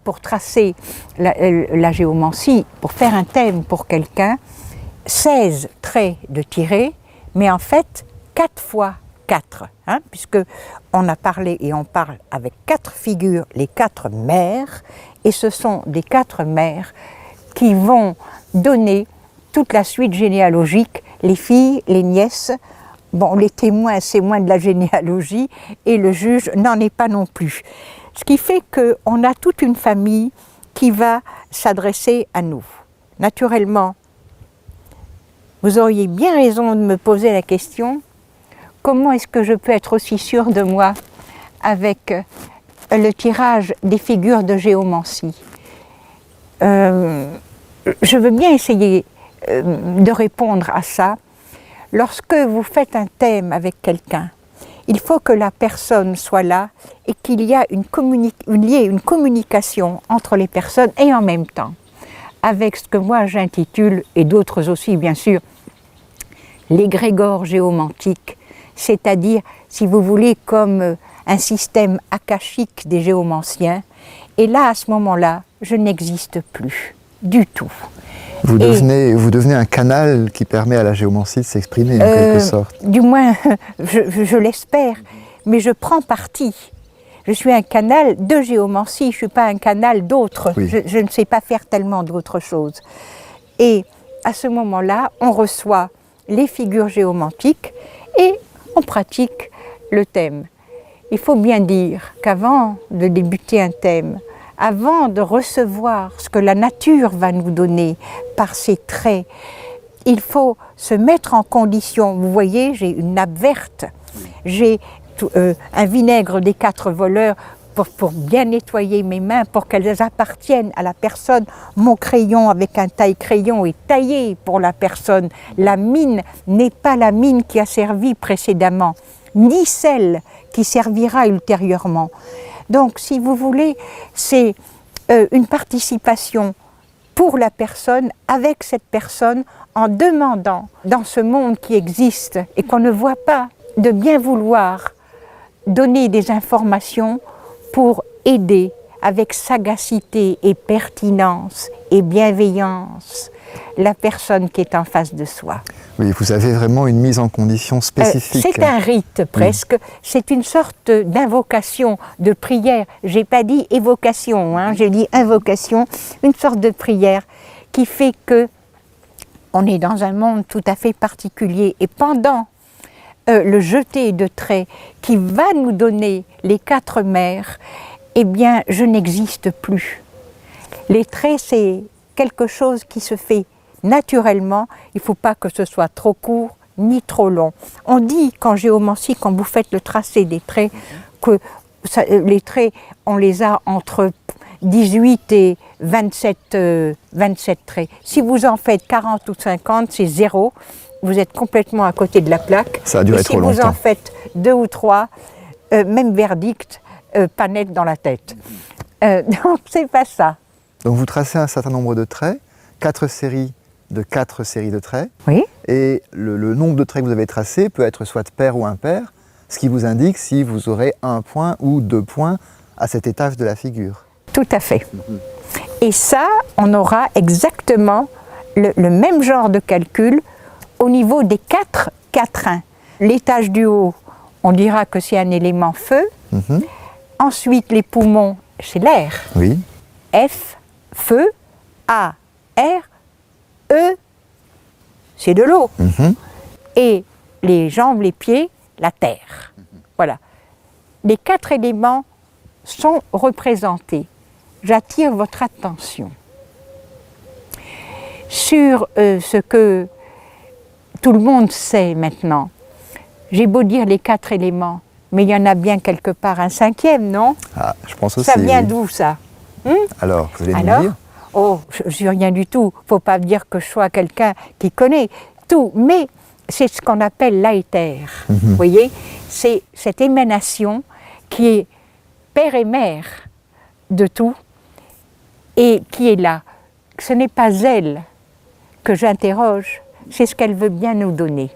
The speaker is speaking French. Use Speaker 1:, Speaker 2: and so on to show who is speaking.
Speaker 1: pour tracer la géomancie, pour faire un thème pour quelqu'un, 16 traits de tirés, mais en fait 4 fois 4, hein, puisque on a parlé et on parle avec 4 figures, les 4 mères, et ce sont des 4 mères qui vont donner toute la suite généalogique, les filles, les nièces. Bon, les témoins, c'est moins de la généalogie, et le juge n'en est pas non plus. Ce qui fait qu'on a toute une famille qui va s'adresser à nous. Naturellement, vous auriez bien raison de me poser la question, comment est-ce que je peux être aussi sûre de moi avec le tirage des figures de géomancie? Je veux bien essayer de répondre à ça. Lorsque vous faites un thème avec quelqu'un, il faut que la personne soit là et qu'il y ait une communication entre les personnes et en même temps, avec ce que moi j'intitule, et d'autres aussi bien sûr, l'égrégore géomantique, c'est-à-dire, si vous voulez, comme un système akashique des géomanciens. Et là, à ce moment-là, je n'existe plus du tout.
Speaker 2: Vous devenez un canal qui permet à la géomancie de s'exprimer, en quelque sorte.
Speaker 1: Du moins, je l'espère, mais je prends parti. Je suis un canal de géomancie, je ne suis pas un canal d'autres.
Speaker 2: Oui.
Speaker 1: Je ne sais pas faire tellement d'autres choses. Et à ce moment-là, on reçoit les figures géomantiques et on pratique le thème. Il faut bien dire qu'avant de débuter un thème, avant de recevoir ce que la nature va nous donner par ses traits, il faut se mettre en condition. Vous voyez, j'ai une nappe verte, j'ai un vinaigre des 4 voleurs pour bien nettoyer mes mains, pour qu'elles appartiennent à la personne. Mon crayon avec un taille-crayon est taillé pour la personne. La mine n'est pas la mine qui a servi précédemment, ni celle qui servira ultérieurement. Donc, si vous voulez, c'est une participation pour la personne, avec cette personne, en demandant, dans ce monde qui existe et qu'on ne voit pas, de bien vouloir donner des informations pour aider avec sagacité et pertinence et bienveillance la personne qui est en face de soi.
Speaker 2: Oui, vous avez vraiment une mise en condition spécifique.
Speaker 1: C'est un rite presque, c'est une sorte d'invocation, de prière. J'ai pas dit évocation, hein, j'ai dit invocation, une sorte de prière qui fait que on est dans un monde tout à fait particulier. Et pendant le jeté de traits qui va nous donner les 4 mères, eh bien, je n'existe plus. Les traits, c'est quelque chose qui se fait naturellement. Il ne faut pas que ce soit trop court ni trop long. On dit qu'en géomancie, quand vous faites le tracé des traits, que les traits, on les a entre 18 et 27 traits. Si vous en faites 40 ou 50, c'est 0. Vous êtes complètement à côté de la plaque.
Speaker 2: Ça a duré trop longtemps.
Speaker 1: Si vous en faites 2 ou 3, même verdict, pas net dans la tête. Donc c'est pas ça.
Speaker 2: Donc vous tracez un certain nombre de traits, 4 séries de 4 séries de traits.
Speaker 1: Oui.
Speaker 2: Et le nombre de traits que vous avez tracés peut être soit pair ou impair, ce qui vous indique si vous aurez 1 point ou 2 points à cet étage de la figure.
Speaker 1: Tout à fait. Et ça, on aura exactement le même genre de calcul au niveau des 4 quatrains. L'étage du haut, on dira que c'est un élément feu. Ensuite, les poumons, c'est l'air.
Speaker 2: Oui.
Speaker 1: F, feu, A, R, E, c'est de l'eau. Et les jambes, les pieds, la terre. Voilà. Les 4 éléments sont représentés. J'attire votre attention sur ce que tout le monde sait maintenant. J'ai beau dire les 4 éléments, mais il y en a bien quelque part un 5e, non?
Speaker 2: Ah, je pense aussi.
Speaker 1: Ça vient
Speaker 2: oui.
Speaker 1: d'où, ça?
Speaker 2: Alors, vous allez nous dire?
Speaker 1: Oh, je ne dis rien du tout. Il ne faut pas dire que je sois quelqu'un qui connaît tout. Mais c'est ce qu'on appelle l'aéther. Vous voyez? C'est cette émanation qui est père et mère de tout et qui est là. Ce n'est pas elle que j'interroge, c'est ce qu'elle veut bien nous donner.